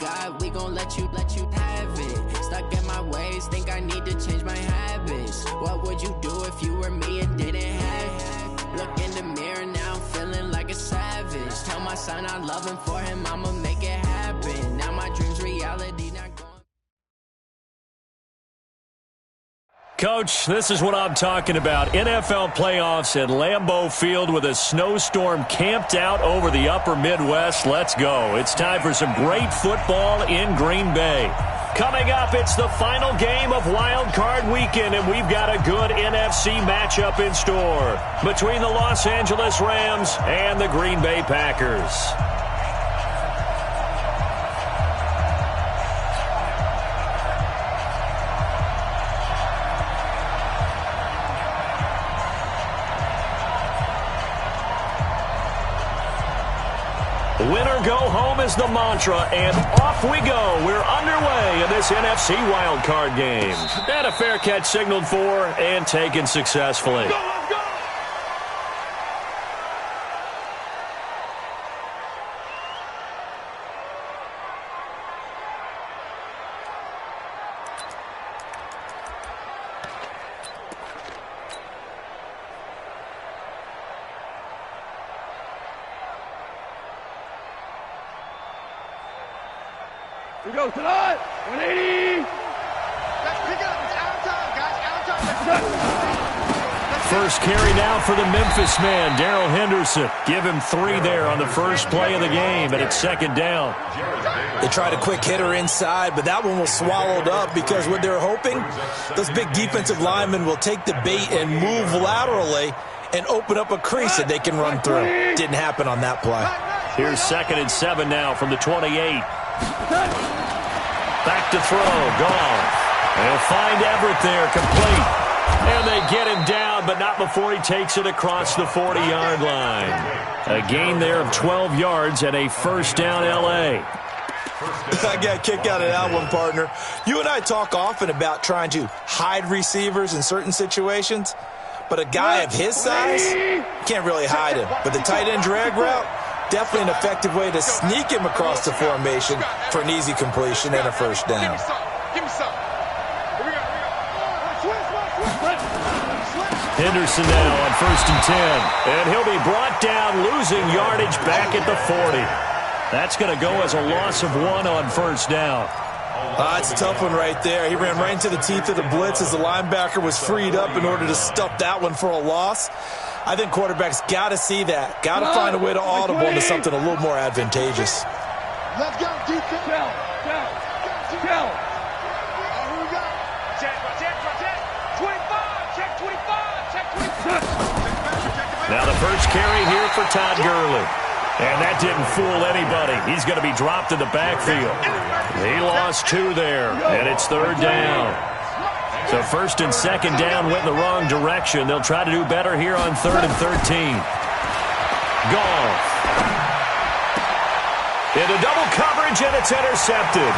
God, we gon' let you have it. Stuck in my ways, think I need to change my habits. What would you do if you were me and didn't have it? Look in the mirror now, I'm feeling like a savage. Tell my son I love him, for him I'ma make it happen. Now my dream's reality, not going. Coach, this is what I'm talking about. NFL playoffs at Lambeau Field with a snowstorm camped out over the upper Midwest. Let's go. It's time for some great football in Green Bay. Coming up, it's the final game of Wild Card Weekend, and we've got a good NFC matchup in store between the Los Angeles Rams and the Green Bay Packers. Win or go home is the mantra, and off we go. We're underway in this NFC wildcard game. And a fair catch signaled for and taken successfully. Let's go! We go tonight. 180. Let's pick it up. It's out of time, guys. Out of time. First carry now for the Memphis man, Darrell Henderson. Give him 3 there on the first play of the game, and it's second down. They tried a quick hitter inside, but that one was swallowed up because what they're hoping, those big defensive linemen will take the bait and move laterally and open up a crease that they can run through. Didn't happen on that play. Here's 2nd and 7 now from the 28. Back to throw, Goff. They'll find Everett there, complete. And they get him down, but not before he takes it across the 40-yard line. A gain there of 12 yards and a first down L.A. I got a kick out of that one, partner. You and I talk often about trying to hide receivers in certain situations, but a guy of his size can't really hide him. But the tight end drag route, definitely an effective way to sneak him across the formation for an easy completion and a first down. Give me some. Here we go. Henderson now on 1st and 10. And he'll be brought down, losing yardage back at the 40. That's going to go as a loss of 1 on first down. It's a tough one right there. He ran right into the teeth of the blitz as the linebacker was freed up in order to stuff that one for a loss. I think quarterbacks got to see that. Got to find a way to audible into something a little more advantageous. Let's go, defense. Go. Here we go. Check. 25. Check 25. Now the first carry here for Todd Gurley. And that didn't fool anybody. He's going to be dropped in the backfield. He lost 2 there, and it's 3rd down. So 1st and 2nd down went in the wrong direction. They'll try to do better here on 3rd and 13. Goff. Into double coverage, and it's intercepted.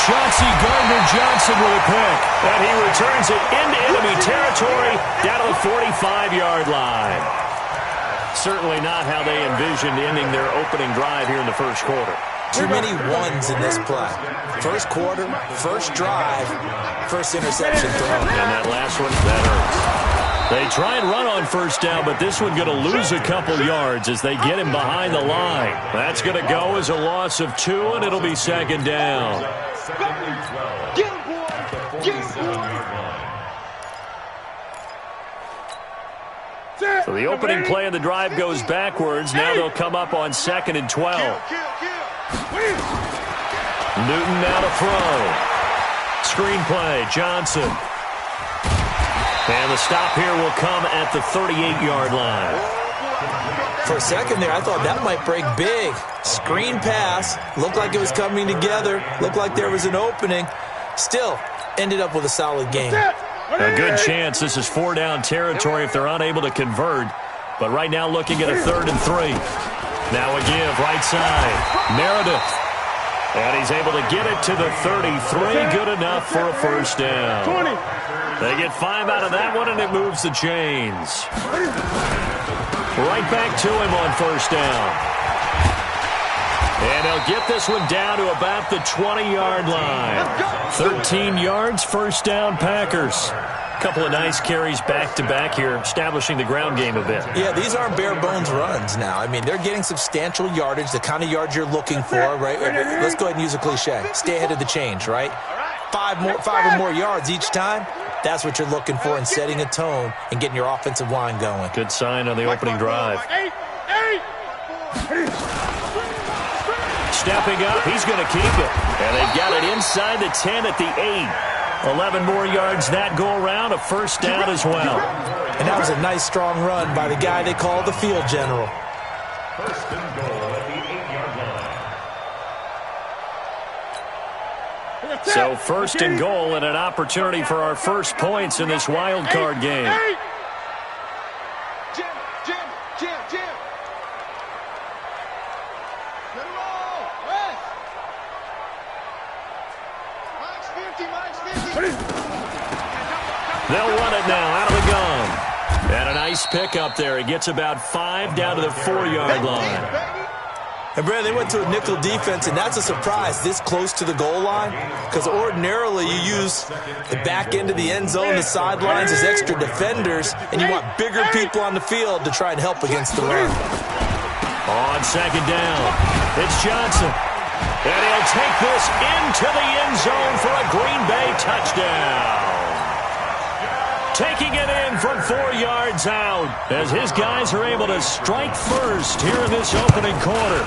Chauncey Gardner-Johnson with a pick. And he returns it into enemy territory down to the 45-yard line. Certainly not how they envisioned ending their opening drive here in the first quarter. Too many ones in this play. First quarter, first drive, first interception thrown. And that last one, that hurts. They try and run on first down, but this one going to lose a couple yards as they get him behind the line. That's going to go as a loss of 2, and it'll be 2nd down. Get him, boy. Get him, boy. So the opening play of the drive goes backwards. Now they'll come up on 2nd and 12. Newton now to throw. Screenplay, Johnson. And the stop here will come at the 38-yard line. For a second there, I thought that might break big. Screen pass. Looked like it was coming together. Looked like there was an opening. Still, ended up with a solid game. A good chance this is 4-down territory if they're unable to convert. But right now looking at a 3rd and 3. Now a give, right side. Meredith. And he's able to get it to the 33. Good enough for a first down. They get 5 out of that one, and it moves the chains. Right back to him on first down. And they'll get this one down to about the 20-yard line. 13 yards, first down, Packers. Couple of nice carries back-to-back here, establishing the ground game a bit. Yeah, these aren't bare-bones runs now. I mean, they're getting substantial yardage, the kind of yards you're looking for, right? Let's go ahead and use a cliche. Stay ahead of the change, right? Five or more yards each time. That's what you're looking for in setting a tone and getting your offensive line going. Good sign on the opening drive. Stepping up, he's going to keep it. And they've got it inside the 10 at the 8. 11 more yards that go around, a first down as well. And that was a nice, strong run by the guy they call the field general. First and goal at the 8-yard line. So first and goal and an opportunity for our first points in this wild card game. Jim. Good roll. West. Max 50. They'll run it now out of the gun. And a nice pickup there. He gets about 5 down to the 4-yard line. And, Brad, they went to a nickel defense, and that's a surprise this close to the goal line, because ordinarily you use the back end of the end zone, the sidelines as extra defenders, and you want bigger people on the field to try and help against the run. On second down, it's Johnson. And he'll take this into the end zone for a Green Bay touchdown. Taking it in from 4 yards out as his guys are able to strike first here in this opening quarter.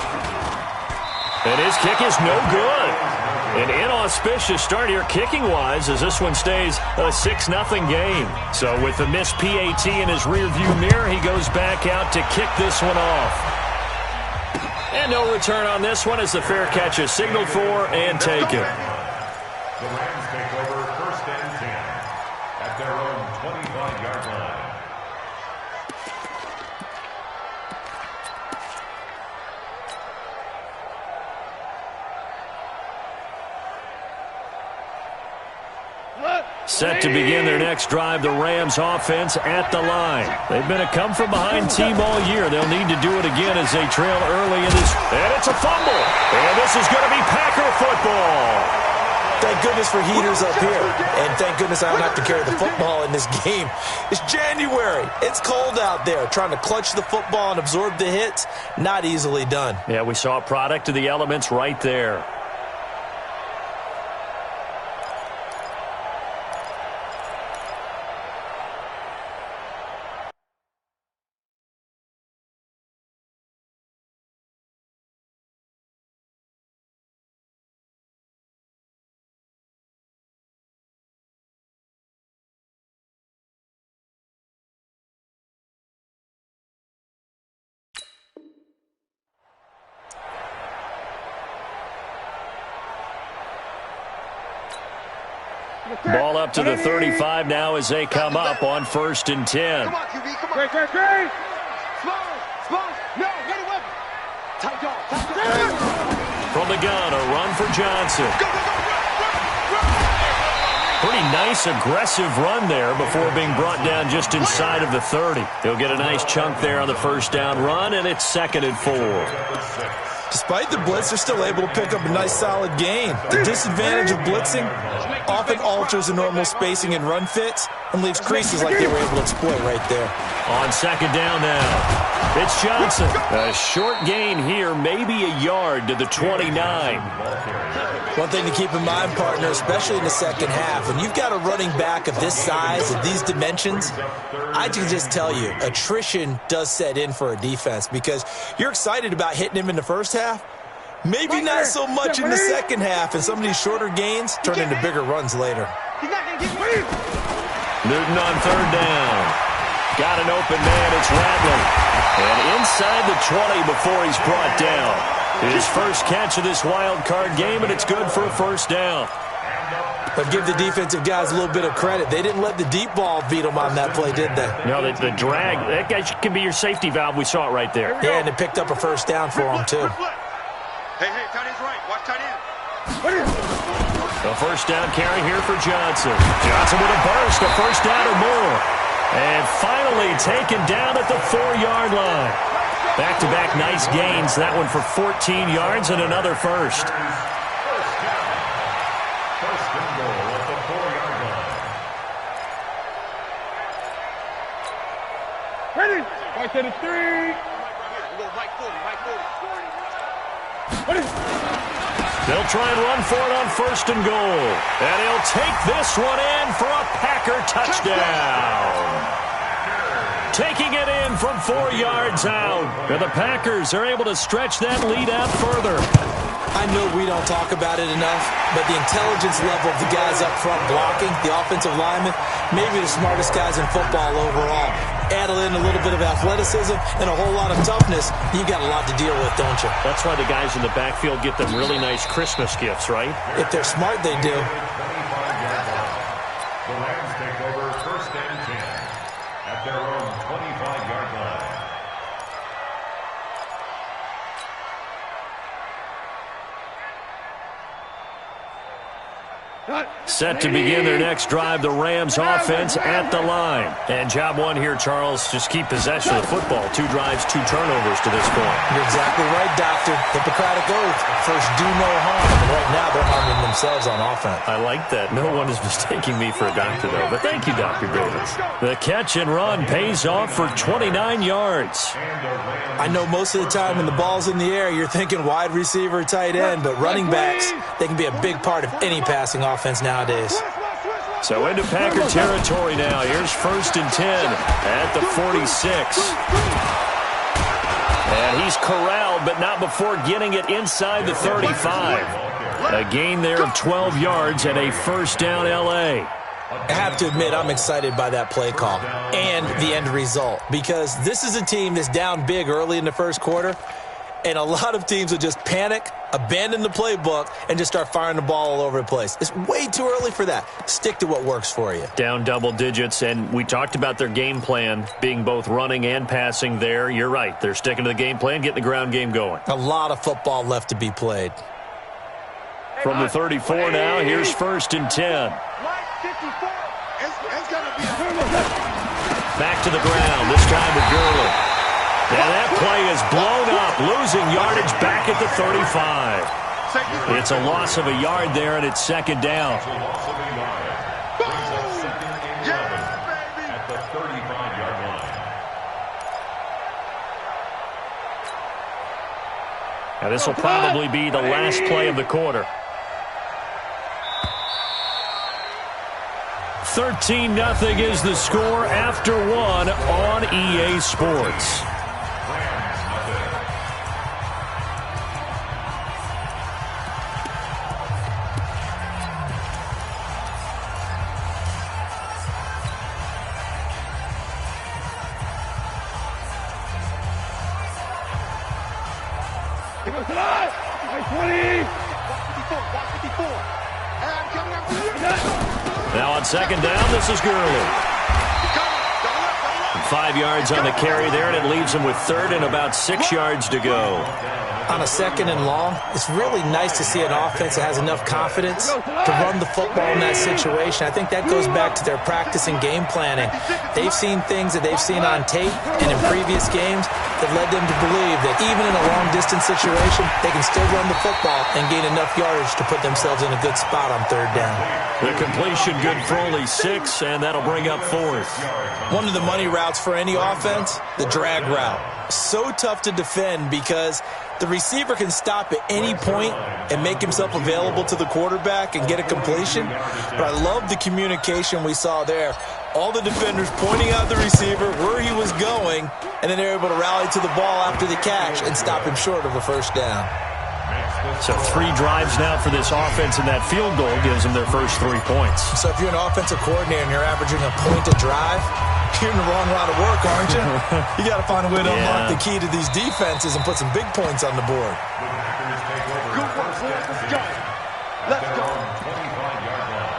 And his kick is no good. An inauspicious start here kicking-wise as this one stays a 6-0 game. So with the missed PAT in his rearview mirror, he goes back out to kick this one off. And no return on this one as the fair catch is signaled for and taken. The Rams take over first and 10 at their own 25-yard line. Set to begin their next drive, the Rams offense at the line. They've been a come-from-behind team all year. They'll need to do it again as they trail early in this. And it's a fumble. And this is going to be Packer football. Thank goodness for heaters up here. And thank goodness I don't have to carry the football in this game. It's January. It's cold out there. Trying to clutch the football and absorb the hits, not easily done. Yeah, we saw a product of the elements right there. Ball up to the 35 now as they come up on first and 10. Come on, QB, come on. Great. Small. No, get it up. Tight dog. From the gun, a run for Johnson. Go, run. Pretty nice, aggressive run there before being brought down just inside of the 30. He'll get a nice chunk there on the first down run, and it's 2nd and 4. Despite the blitz, they're still able to pick up a nice, solid gain. The disadvantage of blitzing often alters the normal spacing and run fits and leaves creases like they were able to exploit right there. On second down now, it's Johnson. A short gain here, maybe a yard to the 29. One thing to keep in mind, partner, especially in the second half, when you've got a running back of this size, of these dimensions, I can just tell you, attrition does set in for a defense because you're excited about hitting him in the first half, maybe not so much in the second half, and some of these shorter gains turn into bigger runs later. Newton on third down. Got an open man, it's Radley. And inside the 20 before he's brought down. His first catch of this wild card game, and it's good for a first down. But give the defensive guys a little bit of credit. They didn't let the deep ball beat them on that play, did they? No, the drag, that guy can be your safety valve. We saw it right there. Yeah, and it picked up a first down for them, too. Hey, tight end's right. Watch tight end. The first down carry here for Johnson. Johnson with a burst, a first down or more. And finally taken down at the 4-yard line. Back-to-back nice gains. That one for 14 yards and another first. First and goal at the 4-yard line. Ready? Right to the 3. They'll try and run for it on first and goal. And he'll take this one in for a Packer touchdown. Taking it in from 4 yards out. And the Packers are able to stretch that lead out further. I know we don't talk about it enough, but the intelligence level of the guys up front blocking, the offensive linemen, maybe the smartest guys in football overall. Add in a little bit of athleticism and a whole lot of toughness, you got a lot to deal with, don't you? That's why the guys in the backfield get them really nice Christmas gifts, right? If they're smart, they do. 25-yard line. The Rams take over first and 10 at their own 25-yard line. Set to begin their next drive, the Rams offense at the line. And job one here, Charles, just keep possession of the football. 2 drives, 2 turnovers to this point. You're exactly right, Doctor. Hippocratic oath. First, do no harm. And right now, they're harming themselves on offense. I like that. No one is mistaking me for a doctor, though. But thank you, Dr. Davis. The catch and run pays off for 29 yards. I know most of the time when the ball's in the air, you're thinking wide receiver, tight end. But running backs, they can be a big part of any passing offense nowadays. So into Packer territory now. Here's first and 10 at the 46. And he's corralled, but not before getting it inside the 35. A gain there of 12 yards and a first down L.A. I have to admit, I'm excited by that play call and the end result, because this is a team that's down big early in the first quarter, and a lot of teams will just panic, abandon the playbook, and just start firing the ball all over the place. It's way too early for that. Stick to what works for you. Down double digits, and we talked about their game plan being both running and passing there. You're right. They're sticking to the game plan, getting the ground game going. A lot of football left to be played. From the 34 now, here's first and 10. Back to the ground, this time with Gurley. And that play is blown up, losing yardage back at the 35. It's a loss of a yard there, and it's second down. It's a loss of a yard. Brings up second and 11 at the 35-yard line. Now this will probably be the last play of the quarter. 13-0 is the score after one on EA Sports. Now on second down, this is Gurley. 5 yards on the carry there, and it leaves him with third and about 6 yards to go. On a second and long, it's really nice to see an offense that has enough confidence to run the football in that situation. I think that goes back to their practice and game planning. They've seen things that they've seen on tape and in previous games that led them to believe that even in a long-distance situation, they can still run the football and gain enough yardage to put themselves in a good spot on third down. The completion good for only 6, and that'll bring up fourth. One of the money routes for any offense, the drag route. So tough to defend because the receiver can stop at any point and make himself available to the quarterback and get a completion. But I love the communication we saw there. All the defenders pointing out the receiver, where he was going, and then they're able to rally to the ball after the catch and stop him short of a first down. So 3 drives now for this offense, and that field goal gives them their first 3 points. So if you're an offensive coordinator and you're averaging a point a drive, you're in the wrong line of work, aren't you? You got to find a way to unlock the key to these defenses and put some big points on the board. Good work, let's go. Let's go. 25-yard line.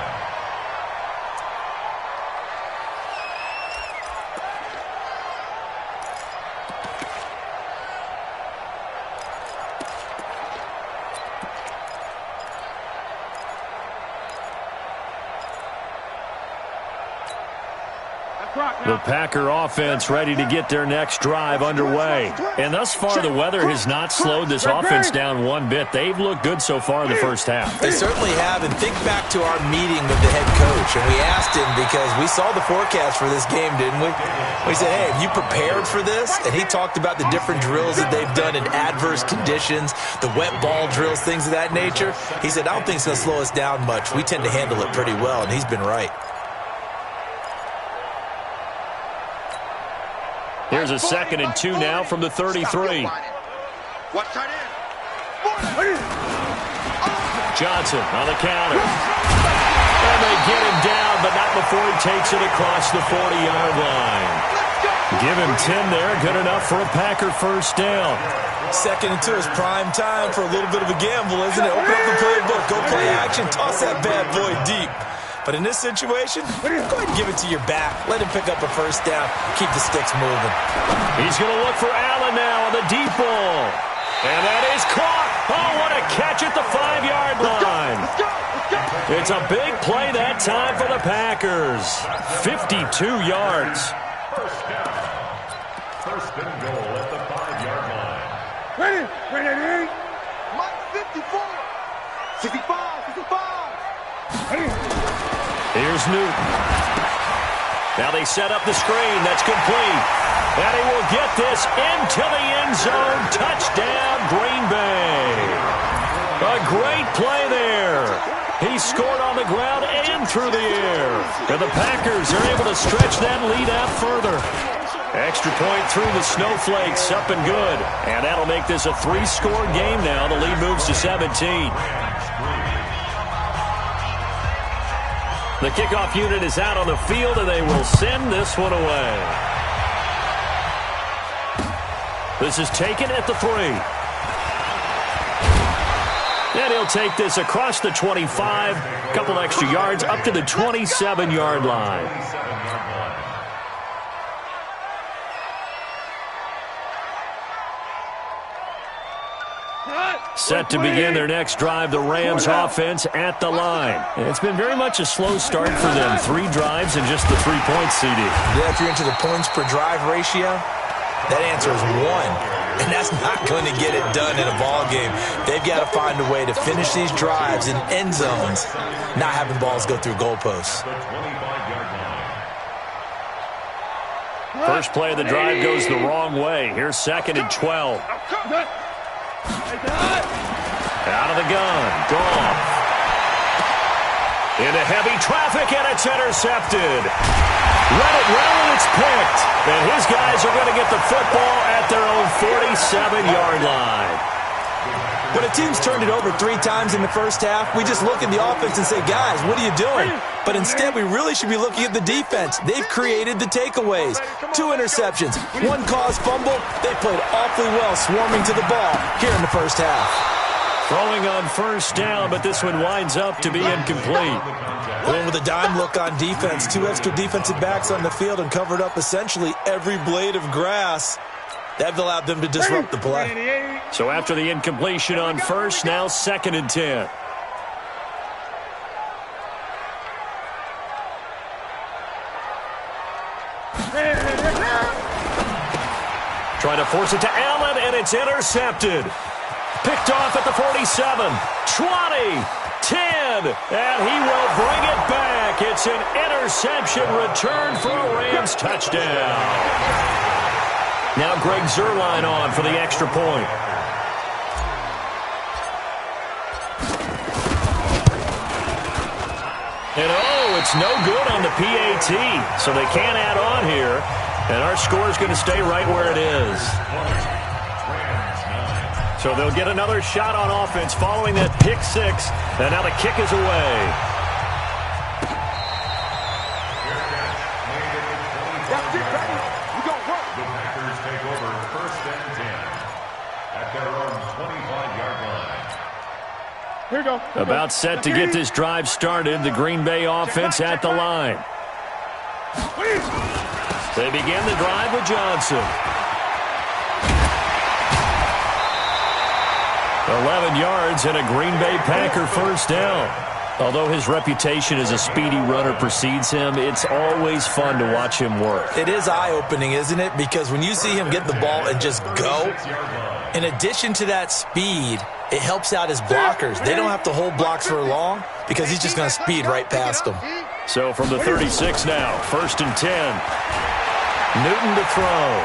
The Packer offense ready to get their next drive underway. And thus far, the weather has not slowed this offense down one bit. They've looked good so far in the first half. They certainly have. And think back to our meeting with the head coach. And we asked him because we saw the forecast for this game, didn't we? We said, hey, have you prepared for this? And he talked about the different drills that they've done in adverse conditions, the wet ball drills, things of that nature. He said, I don't think it's going to slow us down much. We tend to handle it pretty well, and he's been right. Here's a 2nd and 2 now from the 33. Johnson on the counter. And they get him down, but not before he takes it across the 40-yard line. Give him 10 there. Good enough for a Packer first down. 2nd and 2 is prime time for a little bit of a gamble, isn't it? Open up the playbook. Go play action. Toss that bad boy deep. But in this situation, go ahead and give it to your back. Let him pick up a first down. Keep the sticks moving. He's going to look for Allen now on the deep ball. And that is caught. Oh, what a catch at the 5-yard line. It's a big play that time for the Packers. 52 yards. First down. First and goal at the 5-yard line. Ready. Mike 54. 65. Here's Newton. Now they set up the screen. That's complete. And he will get this into the end zone. Touchdown, Green Bay. A great play there. He scored on the ground and through the air. And the Packers are able to stretch that lead out further. Extra point through the snowflakes, up and good. And that'll make this a 3-score game now. The lead moves to 17. The kickoff unit is out on the field, and they will send this one away. This is taken at the 3. And he'll take this across the 25, a couple extra yards, up to the 27-yard line. Set to begin their next drive, the Rams offense at the line. And it's been very much a slow start for them. 3 drives and just the 3 points, CD. Yeah, if you're into the points per drive ratio, that answer is 1. And that's not going to get it done in a ball game. They've got to find a way to finish these drives in end zones, not having balls go through goalposts. First play of the drive goes the wrong way. Here's 2nd and 12. Out of the gun. Goff. Into heavy traffic, and it's intercepted. Let it roll, and it's picked. And his guys are going to get the football at their own 47-yard line. When a team's turned it over 3 times in the first half, we just look at the offense and say, guys, what are you doing? But instead, we really should be looking at the defense. They've created the takeaways. 2 interceptions, 1 caused fumble. They played awfully well swarming to the ball here in the first half. Throwing on first down, but this one winds up to be incomplete. Going with a dime look on defense. 2 extra defensive backs on the field and covered up essentially every blade of grass. That allowed them to disrupt the play. So after the incompletion on first, now 2nd and 10. Trying to force it to Allen, and it's intercepted. Picked off at the 47, 20, 10, and he will bring it back. It's an interception return for a Rams touchdown. Now Greg Zuerlein on for the extra point. And oh, it's no good on the PAT, so they can't add on here. And our score is going to stay right where it is. So they'll get another shot on offense following that pick 6. And now the kick is away. That's it, baby. We gon' work. The Packers take over 1st and 10 at their own 25-yard line. Here we go. About set to get this drive started. The Green Bay offense at the line. They begin the drive with Johnson. 11 yards and a Green Bay Packer first down. Although his reputation as a speedy runner precedes him, it's always fun to watch him work. It is eye-opening, isn't it? Because when you see him get the ball and just go, in addition to that speed, it helps out his blockers. They don't have to hold blocks for long because he's just going to speed right past them. So from the 36 now, 1st and 10. Newton to throw.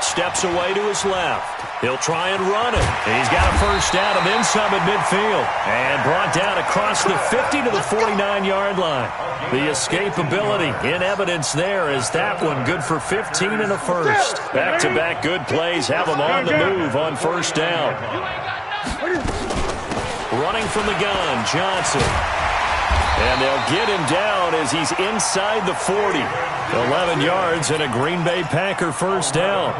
Steps away to his left. He'll try and run it. He's got a first down and then some at midfield. And brought down across the 50 to the 49-yard line. The escapability in evidence there as that one good for 15 and a first. Back-to-back good plays have him on the move on first down. Running from the gun, Johnson. And they'll get him down as he's inside the 40. 11 yards and a Green Bay Packer first down.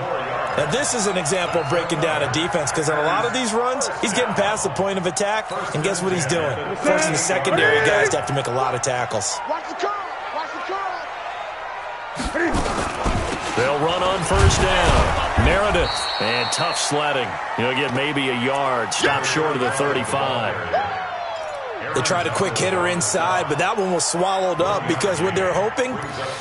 Now, this is an example of breaking down a defense because on a lot of these runs, he's getting past the point of attack, and guess what he's doing? Forcing the secondary guys to have to make a lot of tackles. Watch the curl. Watch the curl. They'll run on first down. Meredith. And tough sledding. He'll get maybe a yard. Stop short of the 35. They tried a quick hitter inside, but that one was swallowed up because what they're hoping,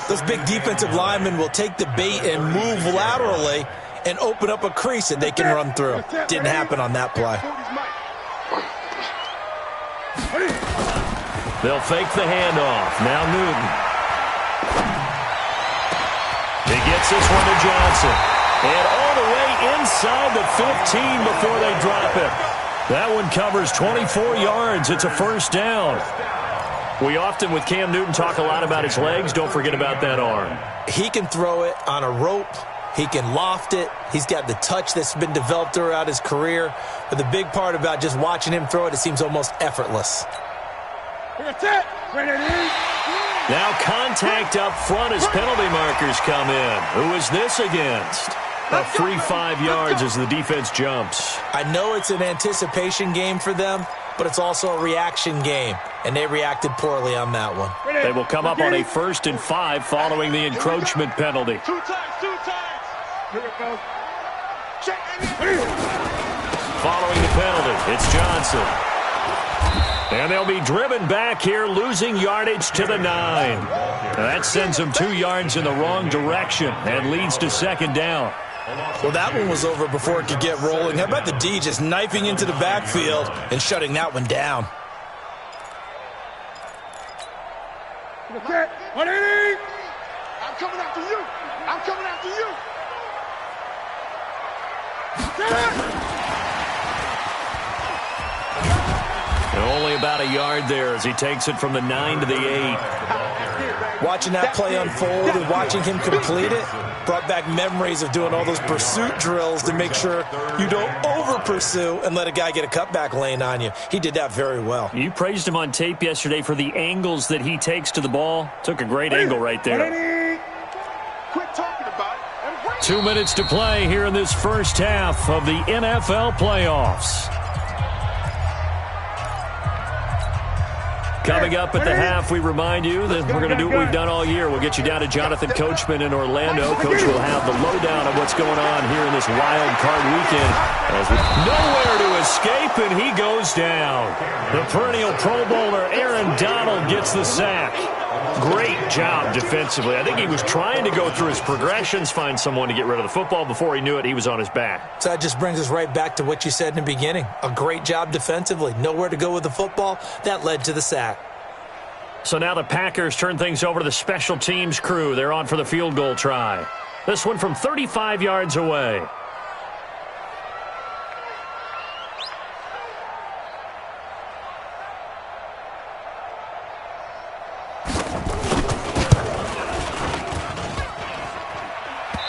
those big defensive linemen will take the bait and move laterally and open up a crease that they can run through. Didn't happen on that play. They'll fake the handoff. Now Newton. He gets this one to Johnson. And all the way inside the 15 before they drop it. That one covers 24 yards. It's a first down. We often, with Cam Newton, talk a lot about his legs. Don't forget about that arm. He can throw it on a rope. He can loft it. He's got the touch that's been developed throughout his career. But the big part about just watching him throw it, it seems almost effortless. Now contact up front as penalty markers come in. Who is this against? A free 5 yards as the defense jumps. I know it's an anticipation game for them, but it's also a reaction game, and they reacted poorly on that one. They will come up on a 1st and 5 following the encroachment penalty. Two times. Following the penalty, it's Johnson. And they'll be driven back here, losing yardage to the 9. Now that sends them 2 yards in the wrong direction and leads to second down. Well, that one was over before it could get rolling. How about the D just knifing into the backfield and shutting that one down? I'm coming after you. I'm coming after you. Only about a yard there as he takes it from the 9 to the 8. Watching that play unfold and watching him complete it brought back memories of doing all those pursuit drills to make sure you don't over-pursue and let a guy get a cutback lane on you. He did that very well. You praised him on tape yesterday for the angles that he takes to the ball. Took a great angle right there. Quit talking about it. 2 minutes to play here in this first half of the NFL playoffs. Coming up at the half, we remind you that we're going to do what we've done all year. We'll get you down to Jonathan Coachman in Orlando. Coach will have the lowdown of what's going on here in this wild card weekend. As nowhere to escape, and he goes down. The perennial Pro Bowler Aaron Donald gets the sack. Great job defensively. I think he was trying to go through his progressions, find someone to get rid of the football. Before he knew it, he was on his back. So that just brings us right back to what you said in the beginning. A great job defensively. Nowhere to go with the football. That led to the sack. So now the Packers turn things over to the special teams crew. They're on for the field goal try. This one from 35 yards away.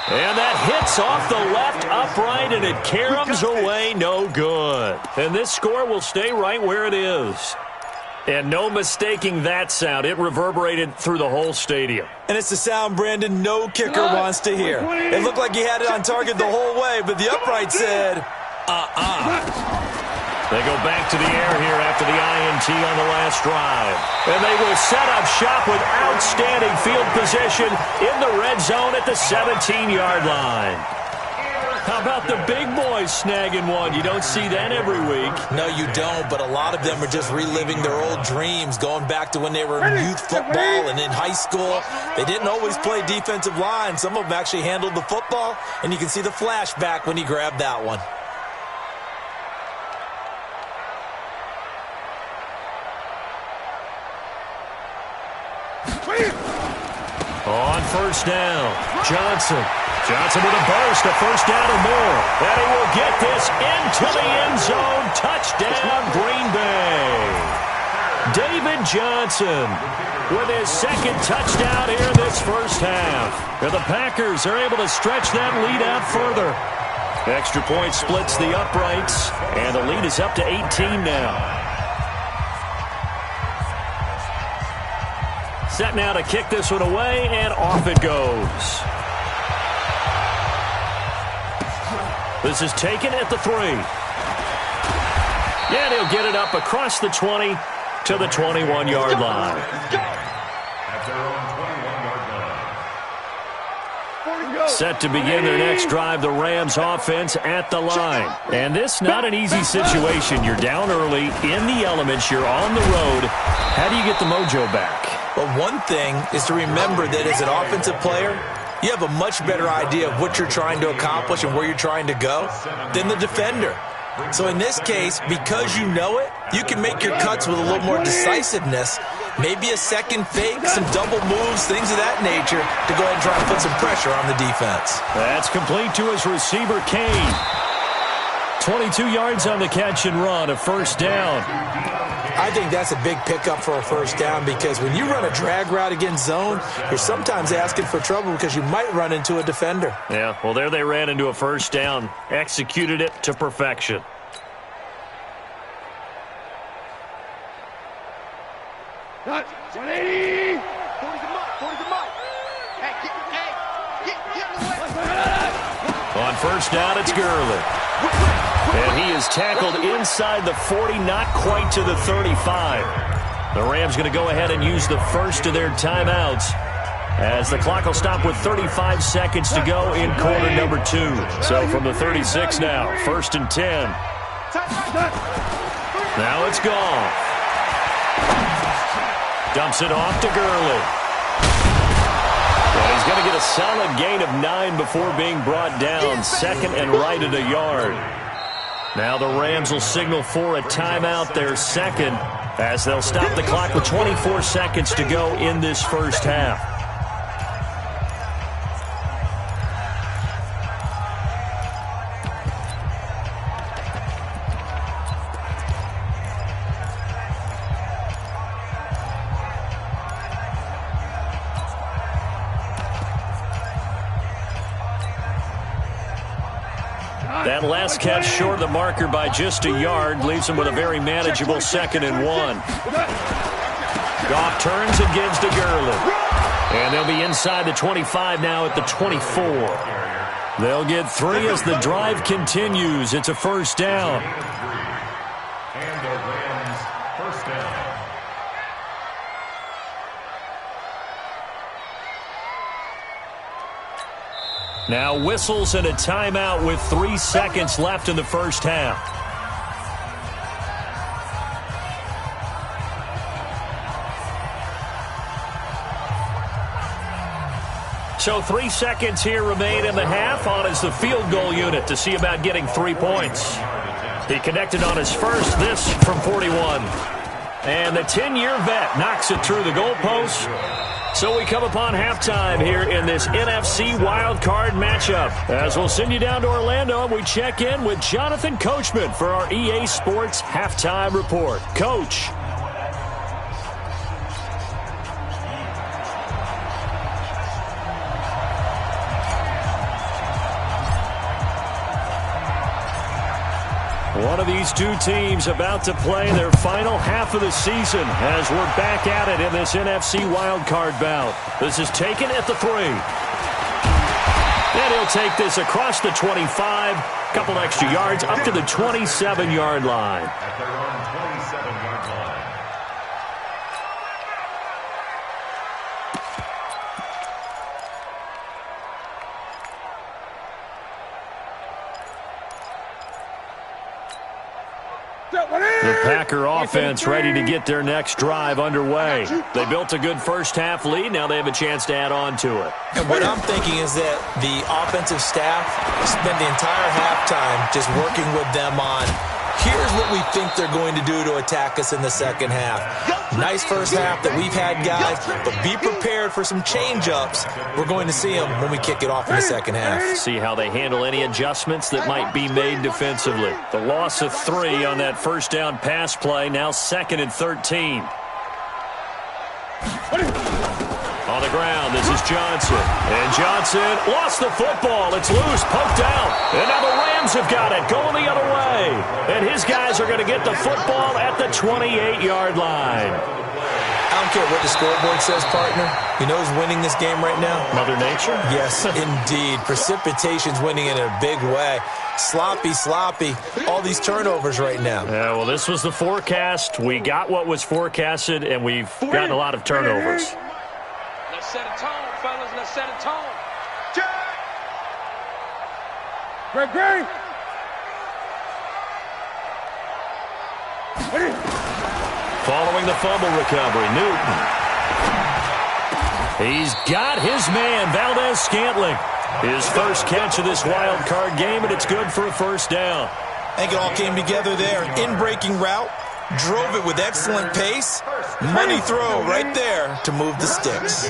And that hits off the left upright, and it caroms away, no good. And this score will stay right where it is. And no mistaking that sound. It reverberated through the whole stadium. And it's the sound, Brandon, no kicker wants to hear. It looked like he had it on target the whole way, but the upright said, They go back to the air here after the INT on the last drive. And they will set up shop with outstanding field position in the red zone at the 17-yard line. How about the big boys snagging one? You don't see that every week. No, you don't, but a lot of them are just reliving their old dreams, going back to when they were in youth football and in high school. They didn't always play defensive line. Some of them actually handled the football, and you can see the flashback when he grabbed that one. On first down, Johnson with a burst, a first down or more. And he will get this into the end zone. Touchdown, Green Bay. David Johnson with his second touchdown here in this first half. And the Packers are able to stretch that lead out further. Extra point splits the uprights, and the lead is up to 18 now. Set now to kick this one away, and off it goes. This is taken at the 3. And he'll get it up across the 20 to the 21-yard line. At their own 21-yard line. Set to begin their next drive, the Rams offense at the line. And this not an easy situation. You're down early, in the elements, you're on the road. How do you get the mojo back? Well, one thing is to remember that as an offensive player, you have a much better idea of what you're trying to accomplish and where you're trying to go than the defender. So in this case, because you know it, you can make your cuts with a little more decisiveness, maybe a second fake, some double moves, things of that nature, to go ahead and try to put some pressure on the defense. That's complete to his receiver, Kane. 22 yards on the catch and run, a first down. I think that's a big pickup for a first down because when you run a drag route against zone, you're sometimes asking for trouble because you might run into a defender. Yeah, well, there they ran into a first down. Executed it to perfection. Not 180. 40 them up. Hey, get On first down, it's Gurley. And he is tackled inside the 40, not quite to the 35. The Rams going to go ahead and use the first of their timeouts as the clock will stop with 35 seconds to go in quarter number 2. So from the 36 now, 1st and 10. Now it's gone. Dumps it off to Gurley. And he's going to get a solid gain of 9 before being brought down. Second and right at a yard. Now the Rams will signal for a timeout, their second, as they'll stop the clock with 24 seconds to go in this first half. That last catch short of the marker by just a yard leaves him with a very manageable 2nd and 1. Goff turns and gives to Gurley. And they'll be inside the 25 now at the 24. They'll get 3 as the drive continues. It's a first down. And the Rams first down. Now whistles and a timeout with 3 seconds left in the first half. So 3 seconds here remain in the half. On is the field goal unit to see about getting 3 points. He connected on his first, this from 41. And the 10-year vet knocks it through the goalpost. So we come upon halftime here in this NFC wildcard matchup. As we'll send you down to Orlando, we check in with Jonathan Coachman for our EA Sports Halftime Report. Coach. One of these two teams about to play their final half of the season as we're back at it in this NFC wildcard bout. This is taken at the 3. And he'll take this across the 25, couple extra yards up to the 27-yard line. At their own 27-yard line. Packer offense ready to get their next drive underway. They built a good first-half lead. Now they have a chance to add on to it. And what I'm thinking is that the offensive staff spend the entire halftime just working with them on, here's what we think they're going to do to attack us in the second half. Nice first half that we've had, guys, but be prepared for some change-ups. We're going to see them when we kick it off in the second half. See how they handle any adjustments that might be made defensively. The loss of 3 on that first down pass play, now 2nd and 13. On the ground, this is Johnson. And Johnson lost the football. It's loose, poked out. And now the Rams have got it, going the other way. And his guys are going to get the football at the 28-yard line. I don't care what the scoreboard says, partner. You know who's winning this game right now? Mother Nature? Yes, indeed. Precipitation's winning in a big way. Sloppy. All these turnovers right now. Yeah, well, this was the forecast. We got what was forecasted, and we've gotten a lot of turnovers. Let's set a tone, fellas. Let's set a tone. Great. Following the fumble recovery, Newton. He's got his man, Valdez-Scantling. His first catch of this wild card game, and it's good for a first down. I think it all came together there. In-breaking route, drove it with excellent pace. Money throw right there to move the sticks.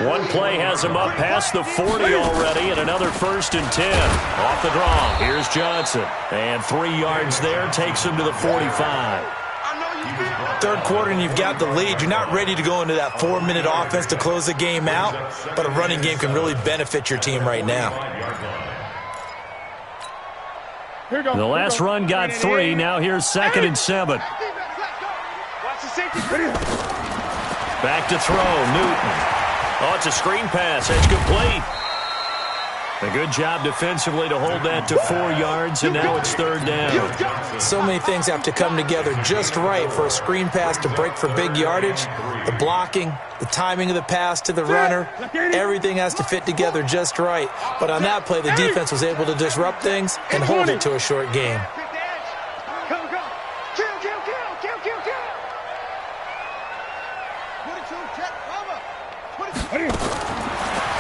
One play has him up past the 40 already, and another 1st and 10. Off the draw, here's Johnson. And 3 yards there takes him to the 45. Third quarter and you've got the lead. You're not ready to go into that 4-minute offense to close the game out, but a running game can really benefit your team right now. The last run got 3. Now here's 2nd and 7. Back to throw, Newton. Oh, it's a screen pass. It's complete. A good job defensively to hold that to 4 yards, and now it's 3rd down. So many things have to come together just right for a screen pass to break for big yardage. The blocking, the timing of the pass to the runner, everything has to fit together just right. But on that play, the defense was able to disrupt things and hold it to a short game.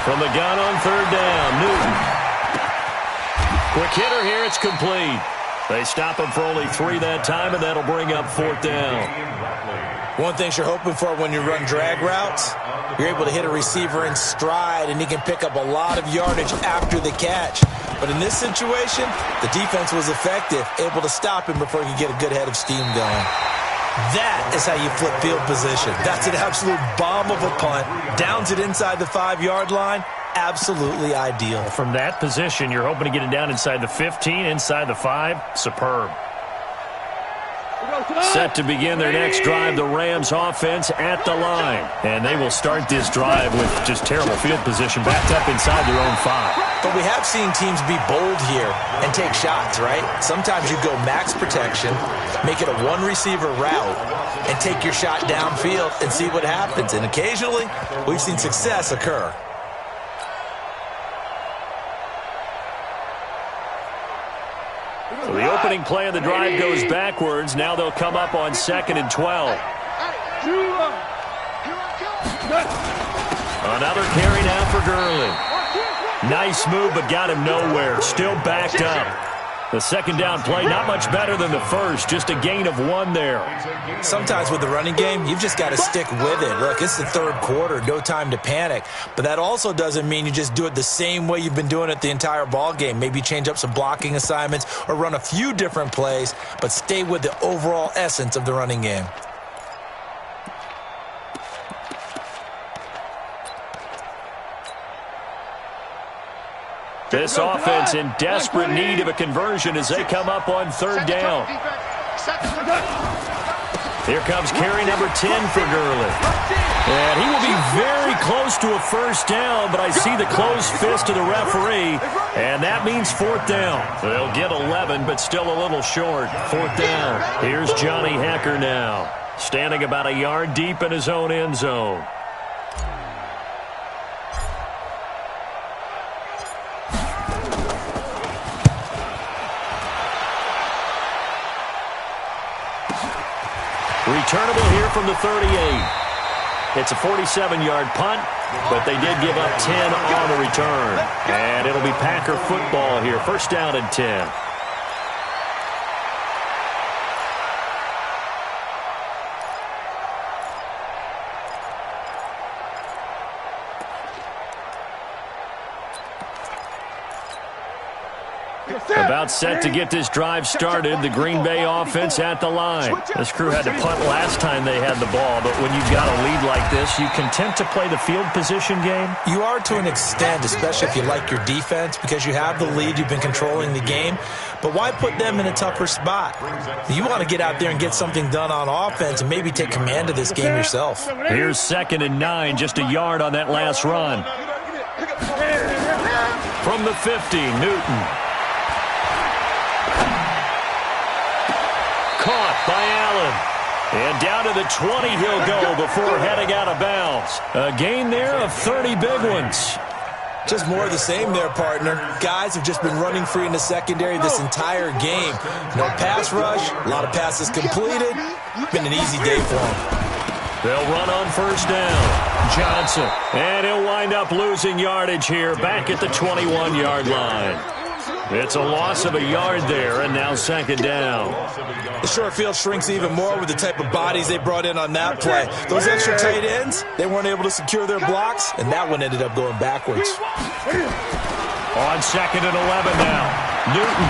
From the gun on 3rd down, Newton. Quick hitter here, it's complete. They stop him for only 3 that time, and that'll bring up 4th down. One thing you're hoping for when you run drag routes, you're able to hit a receiver in stride, and he can pick up a lot of yardage after the catch. But in this situation, the defense was effective, able to stop him before he could get a good head of steam going. That is how you flip field position. That's an absolute bomb of a punt. Downs it inside the 5-yard line. Absolutely ideal. From that position, you're hoping to get it down inside the 15, inside the 5. Superb. Set to begin their next drive, the Rams offense at the line. And they will start this drive with just terrible field position, backed up inside their own 5. But we have seen teams be bold here and take shots, right? Sometimes you go max protection, make it a one-receiver route, and take your shot downfield and see what happens. And occasionally, we've seen success occur. So the opening play of the drive goes backwards. Now they'll come up on 2nd and 12. Another carry now for Gurley. Nice move, but got him nowhere. Still backed up. The 2nd down play, not much better than the first. Just a gain of 1 there. Sometimes with the running game, you've just got to stick with it. Look, it's the 3rd quarter, no time to panic. But that also doesn't mean you just do it the same way you've been doing it the entire ball game. Maybe change up some blocking assignments or run a few different plays, but stay with the overall essence of the running game. This offense in desperate need of a conversion as they come up on 3rd down. Here comes carry number 10 for Gurley. And he will be very close to a first down, but I see the closed fist of the referee, and that means 4th down. They'll get 11, but still a little short. 4th down. Here's Johnny Hecker now, standing about a yard deep in his own end zone. returnable here from the 38. It's a 47-yard punt, but they did give up 10 on the return. And it'll be Packer football here. First down and 10. About set to get this drive started. The Green Bay offense at the line. This crew had to punt last time they had the ball, but when you've got a lead like this, you content to play the field position game? You are to an extent, especially if you like your defense, because you have the lead, you've been controlling the game. But why put them in a tougher spot? You want to get out there and get something done on offense and maybe take command of this game yourself. Here's 2nd and 9, just a yard on that last run. From the 50, Newton. Caught by Allen. And down to the 20 he'll go before heading out of bounds. A gain there of 30 big ones. Just more of the same there, partner. Guys have just been running free in the secondary this entire game. No pass rush, a lot of passes completed. Been an easy day for them. They'll run on first down. Johnson. And he'll wind up losing yardage here back at the 21-yard line. It's a loss of a yard there, and now 2nd down. The short field shrinks even more with the type of bodies they brought in on that play. Those extra tight ends, they weren't able to secure their blocks, and that one ended up going backwards. On 2nd and 11 now. Newton.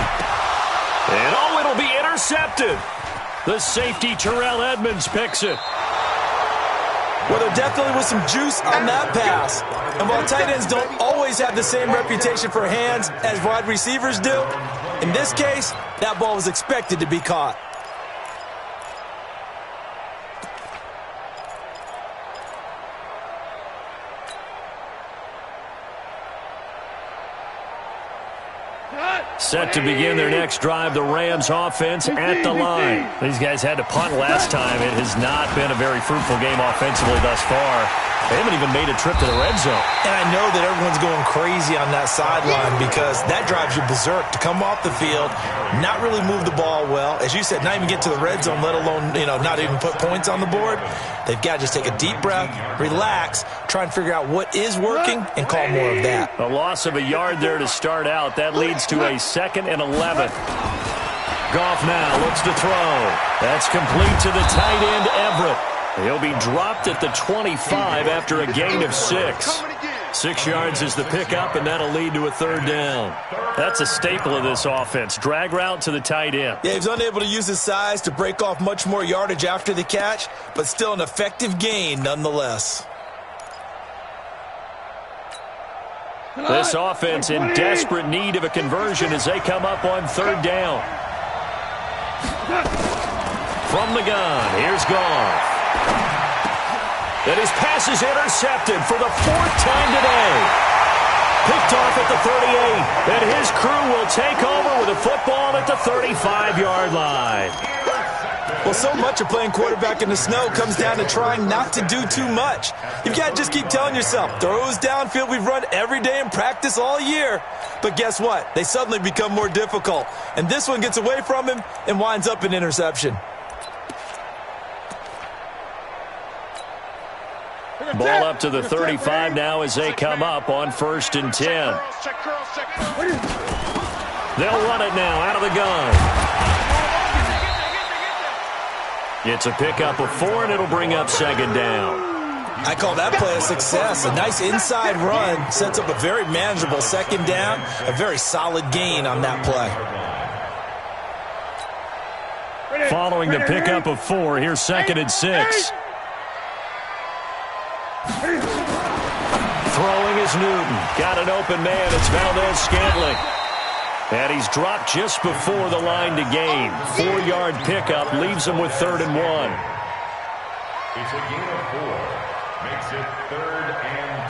And it'll be intercepted. The safety, Terrell Edmonds, picks it. Well, there definitely was some juice on that pass. And while tight ends don't always have the same reputation for hands as wide receivers do, in this case, that ball was expected to be caught. Set to begin their next drive, the Rams offense at the line. These guys had to punt last time. It has not been a very fruitful game offensively thus far. They haven't even made a trip to the red zone. And I know that everyone's going crazy on that sideline because that drives you berserk to come off the field, not really move the ball well. As you said, not even get to the red zone, let alone, not even put points on the board. They've got to just take a deep breath, relax, try and figure out what is working, and call more of that. A loss of a yard there to start out. That leads to a 2nd and 11. Goff now looks to throw. That's complete to the tight end, Everett. He'll be dropped at the 25 after a gain of 6. 6 yards is the pickup, and that'll lead to a 3rd down. That's a staple of this offense. Drag route to the tight end. Yeah, he's unable to use his size to break off much more yardage after the catch, but still an effective gain nonetheless. This offense in desperate need of a conversion as they come up on 3rd down. From the gun, here's Goff. And his pass is intercepted for the 4th time today. Picked off at the 38. And his crew will take over with a football at the 35-yard line. Well, so much of playing quarterback in the snow comes down to trying not to do too much. You've got to just keep telling yourself, throws downfield we've run every day in practice all year. But guess what? They suddenly become more difficult. And this one gets away from him and winds up an interception. Ball up to the 35 now as they come up on 1st and 10. They'll run it now out of the gun. It's a pickup of 4, and it'll bring up 2nd down. I call that play a success. A nice inside run sets up a very manageable 2nd down, a very solid gain on that play. Following the pickup of 4, here's 2nd and 6. Throwing is Newton. Got an open man. It's Valdez-Scantling. And he's dropped just before the line to gain. 4-yard pickup leaves him with 3rd and 1. It's a gain of 4. Makes it 3rd and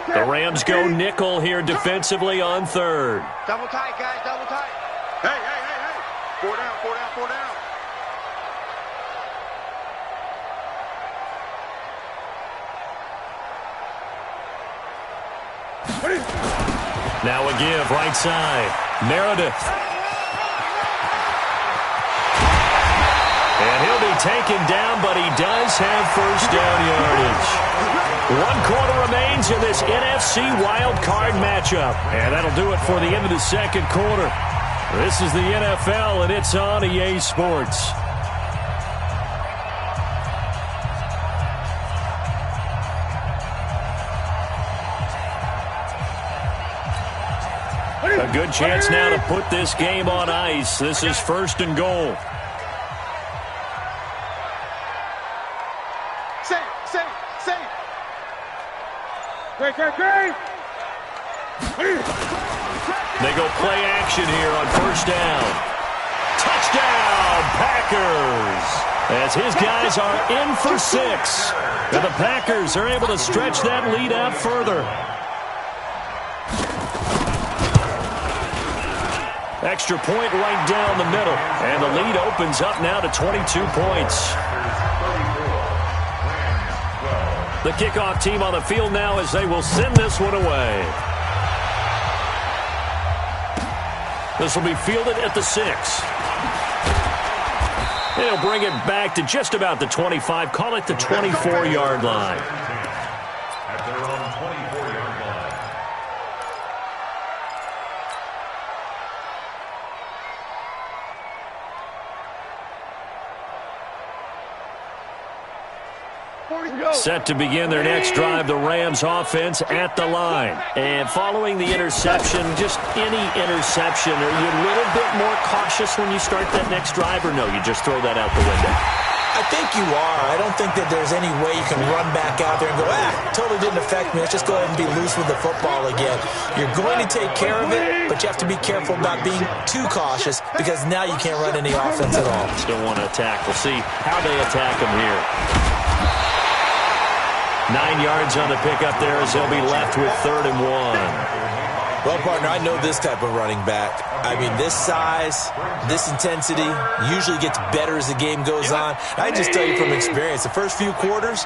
2. The Rams go nickel here defensively on 3rd. Double tight, guys, double tight. Hey. 4 down. Now a give right side. Meredith. And he'll be taken down, but he does have first down yardage. 1 quarter remains in this NFC Wild Card matchup. And that'll do it for the end of the second quarter. This is the NFL, and it's on EA Sports. A good chance now to put this game on ice. This is first and goal. Great. They go play action here on first down. Touchdown, Packers! As his guys are in for 6. And the Packers are able to stretch that lead out further. Extra point right down the middle. And the lead opens up now to 22 points. The kickoff team on the field now as they will send this one away. This will be fielded at the 6. They'll bring it back to just about the 25. Call it the 24-yard line. At their own 24-yard line. Set to begin their next drive, the Rams offense at the line. And following the interception, just any interception, are you a little bit more cautious when you start that next drive, or no, you just throw that out the window? I think you are. I don't think that there's any way you can run back out there and go, totally didn't affect me. Let's just go ahead and be loose with the football again. You're going to take care of it, but you have to be careful about being too cautious because now you can't run any offense at all. Still want to attack. We'll see how they attack them here. 9 yards on the pickup there as they'll be left with 3rd and 1. Well, partner, I know this type of running back. I mean, this size, this intensity usually gets better as the game goes on. I just tell you from experience, the first few quarters,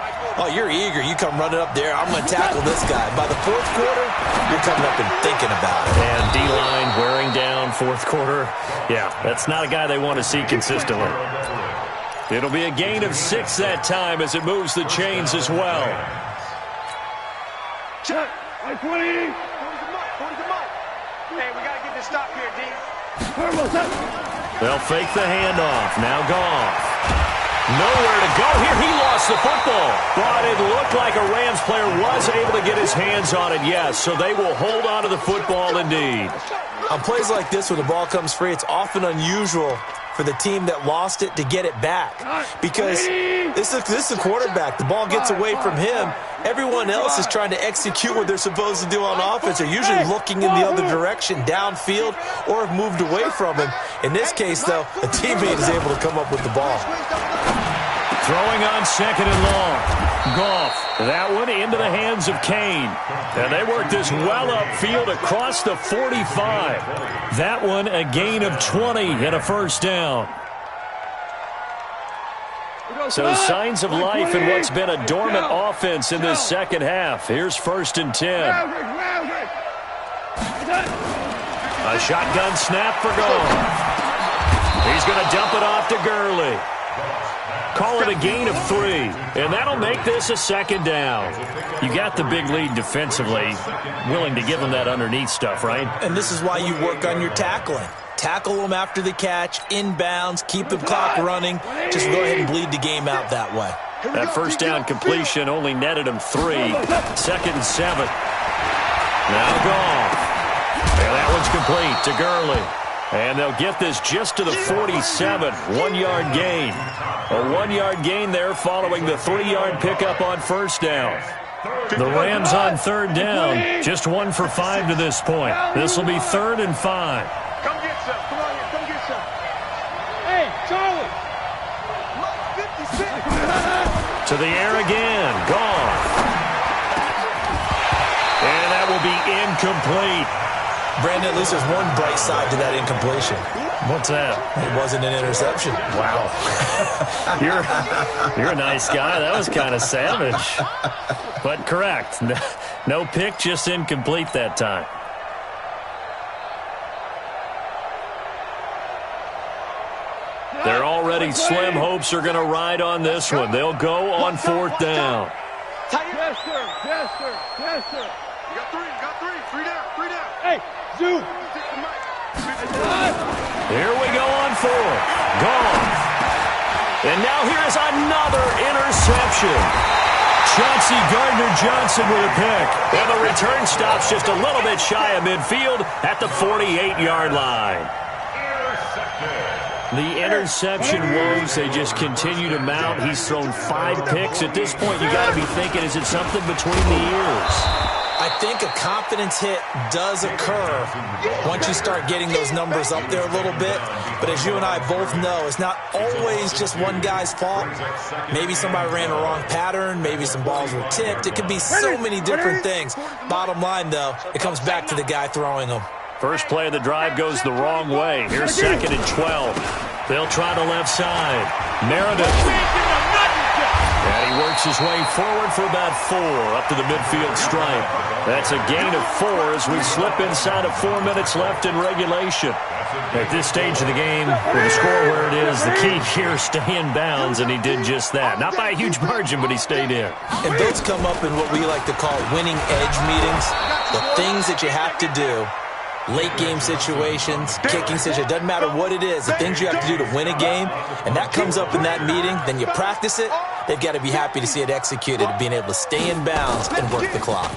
you're eager. You come running up there, I'm going to tackle this guy. By the 4th quarter, you're coming up and thinking about it. And D-line wearing down 4th quarter. Yeah, that's not a guy they want to see consistently. It'll be a gain of 6 that time as it moves the chains as well. Check. 20. Hey, we got to get this stop here, D. They'll fake the handoff. Now Goff. Nowhere to go here. He lost the football. But it looked like a Rams player was able to get his hands on it, yes. So they will hold on to the football indeed. On plays like this, when the ball comes free, it's often unusual for the team that lost it to get it back. Because this is a quarterback. The ball gets away from him. Everyone else is trying to execute what they're supposed to do on offense. They're usually looking in the other direction, downfield, or have moved away from him. In this case, though, a teammate is able to come up with the ball. Throwing on 2nd and long. Goff, that one into the hands of Kane. And they work this well upfield across the 45. That one a gain of 20 and a first down. So signs of life in what's been a dormant offense in this second half. Here's 1st and 10. A shotgun snap for Goff. He's going to dump it off to Gurley. Call it a gain of 3, and that'll make this a 2nd down. You got the big lead defensively, willing to give them that underneath stuff, right? And this is why you work on your tackling. Tackle them after the catch, inbounds, keep the clock running. Just go ahead and bleed the game out that way. That first down completion only netted him 3. 2nd and 7. Now Goff. And that one's complete to Gurley. And they'll get this just to the 47. 1-yard gain. A 1-yard gain there following the 3-yard pickup on first down. The Rams on 3rd down. Just 1 for 5 to this point. This will be 3rd and 5. Come get some. Come on here. Come get some. Hey, Charlie. To the air again. Gone. And that will be incomplete. Brandon, at least there's one bright side to that incompletion. What's that? It wasn't an interception. Wow. You're a nice guy. That was kind of savage. But correct. No pick, just incomplete that time. Their already slim hopes are going to ride on this one. They'll go on 4th down. Yes, sir. Yes, sir. Yes, sir. You got three. You got three. Three down. Three down. Hey, Zoo. Here we go on 4th. Gone. And now here's another interception. Chauncey Gardner-Johnson with a pick. And the return stops just a little bit shy of midfield at the 48-yard line. The interception woes, they just continue to mount. He's thrown 5 picks. At this point, you got to be thinking, is it something between the ears? I think a confidence hit does occur once you start getting those numbers up there a little bit. But as you and I both know, it's not always just one guy's fault. Maybe somebody ran the wrong pattern. Maybe some balls were tipped. It could be so many different things. Bottom line, though, it comes back to the guy throwing them. First play of the drive goes the wrong way. Here's 2nd and 12. They'll try the left side. Meredith. And he works his way forward for about 4 up to the midfield stripe. That's a gain of 4 as we slip inside of 4 minutes left in regulation. At this stage of the game, with the score where it is, the key here is stay in bounds, and he did just that. Not by a huge margin, but he stayed in. And those come up in what we like to call winning edge meetings. The things that you have to do. Late game situations, kicking situations, doesn't matter what it is, the things you have to do to win a game, and that comes up in that meeting, then you practice it, they've got to be happy to see it executed, being able to stay in bounds and work the clock.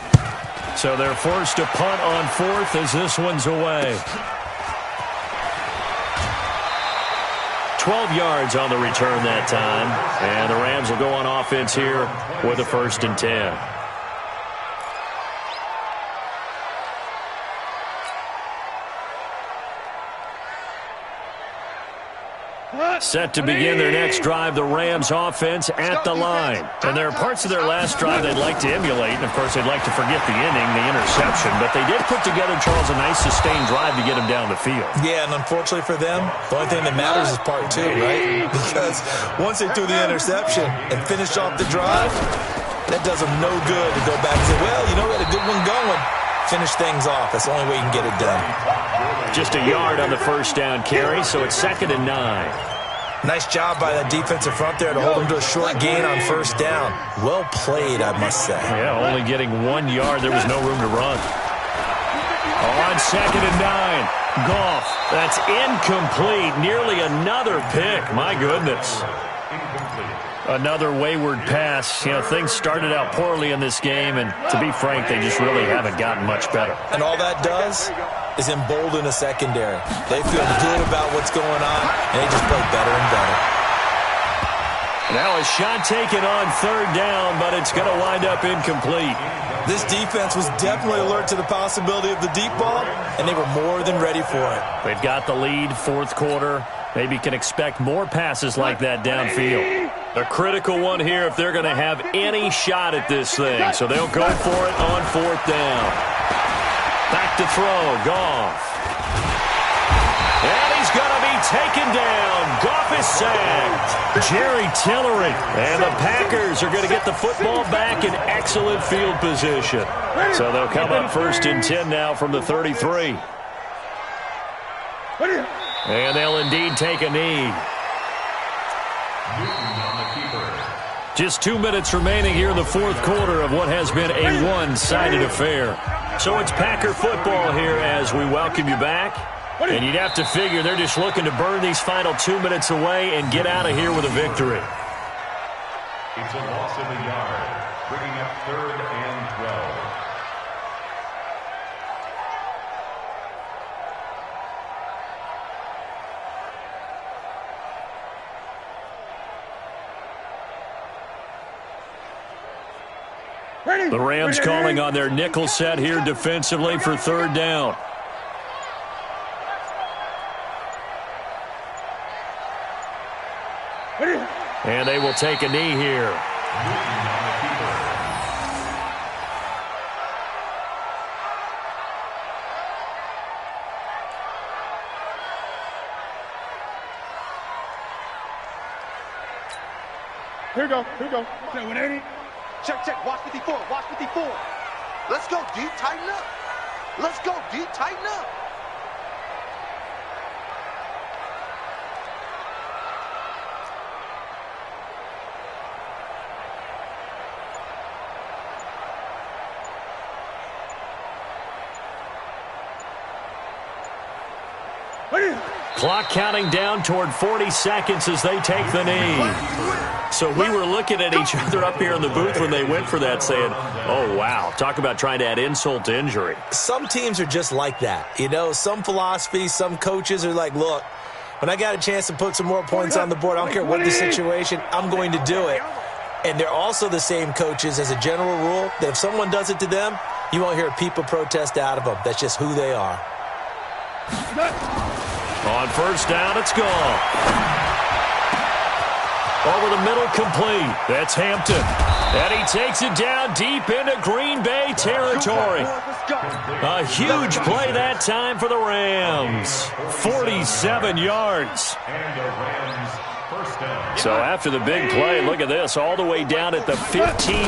So they're forced to punt on 4th as this one's away. 12 yards on the return that time, and the Rams will go on offense here with a 1st and 10. Set to begin their next drive, the Rams offense at the line. And there are parts of their last drive they'd like to emulate, and of course they'd like to forget the inning, the interception, but they did put together, Charles, a nice sustained drive to get them down the field. Yeah, and unfortunately for them, the only thing that matters is part 2, right? Because once they threw the interception and finished off the drive, that does them no good to go back and say, well, you know, we had a good one going. Finish things off. That's the only way you can get it done. Just a yard on the 1st down carry, so it's 2nd and 9. Nice job by that defensive front there to hold him to a short gain on 1st down. Well played, I must say. Yeah, only getting 1 yard. There was no room to run. On 2nd and 9. Goff. That's incomplete. Nearly another pick. My goodness. Another wayward pass. You know, things started out poorly in this game, and to be frank, they just really haven't gotten much better. And all that does is embolden a secondary. They feel good about what's going on, and they just play better and better. Now a shot taken on 3rd down, but it's going to wind up incomplete. This defense was definitely alert to the possibility of the deep ball, and they were more than ready for it. They've got the lead, 4th quarter. Maybe can expect more passes like that downfield. A critical one here if they're going to have any shot at this thing. So they'll go for it on 4th down. Back to throw, Goff. And he's going to be taken down. Goff is sacked. Jerry Tillery. And the Packers are going to get the football back in excellent field position. So they'll come up 1st and 10 now from the 33. And they'll indeed take a knee. Just 2 minutes remaining here in the 4th quarter of what has been a one-sided affair. So it's Packer football here as we welcome you back. And you'd have to figure they're just looking to burn these final 2 minutes away and get out of here with a victory. It's a loss of a yard, bringing up 3rd and 12. The Rams calling on their nickel set here defensively for 3rd down. And they will take a knee here. Here we go. Here we go. 180. Check. Watch 54. Watch 54. Let's go, D. Tighten up. Let's go, D. Tighten up. Clock counting down toward 40 seconds as they take the knee. So we were looking at each other up here in the booth when they went for that saying, oh, wow, talk about trying to add insult to injury. Some teams are just like that. You know, some philosophies, some coaches are like, look, when I got a chance to put some more points on the board, I don't care what the situation, I'm going to do it. And they're also the same coaches as a general rule that if someone does it to them, you won't hear a peep of protest out of them. That's just who they are. On first down, it's gone. Over the middle, complete. That's Hampton. And he takes it down deep into Green Bay territory. A huge play that time for the Rams. 47 yards. So after the big play, look at this. All the way down at the 15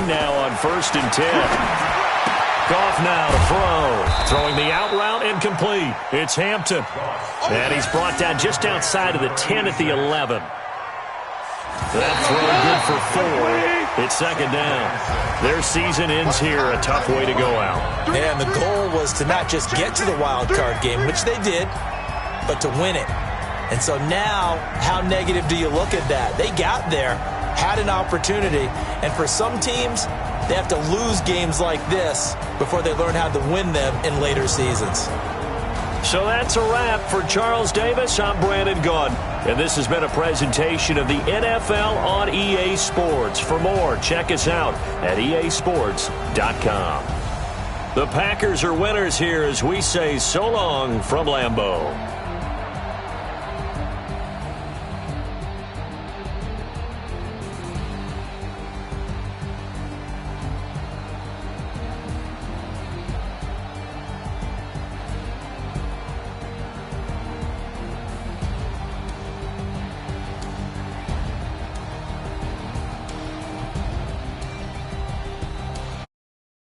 now on 1st and 10. Goff now to throw. Throwing the out route incomplete. It's Hampton. And he's brought down just outside of the 10 at the 11. That throw good for 4. It's 2nd down. Their season ends here. A tough way to go out. And the goal was to not just get to the wild card game, which they did, but to win it. And so now, how negative do you look at that? They got there, had an opportunity, and for some teams, they have to lose games like this before they learn how to win them in later seasons. So that's a wrap for Charles Davis. I'm Brandon Gaudin, and this has been a presentation of the NFL on EA Sports. For more, check us out at easports.com. The Packers are winners here as we say so long from Lambeau.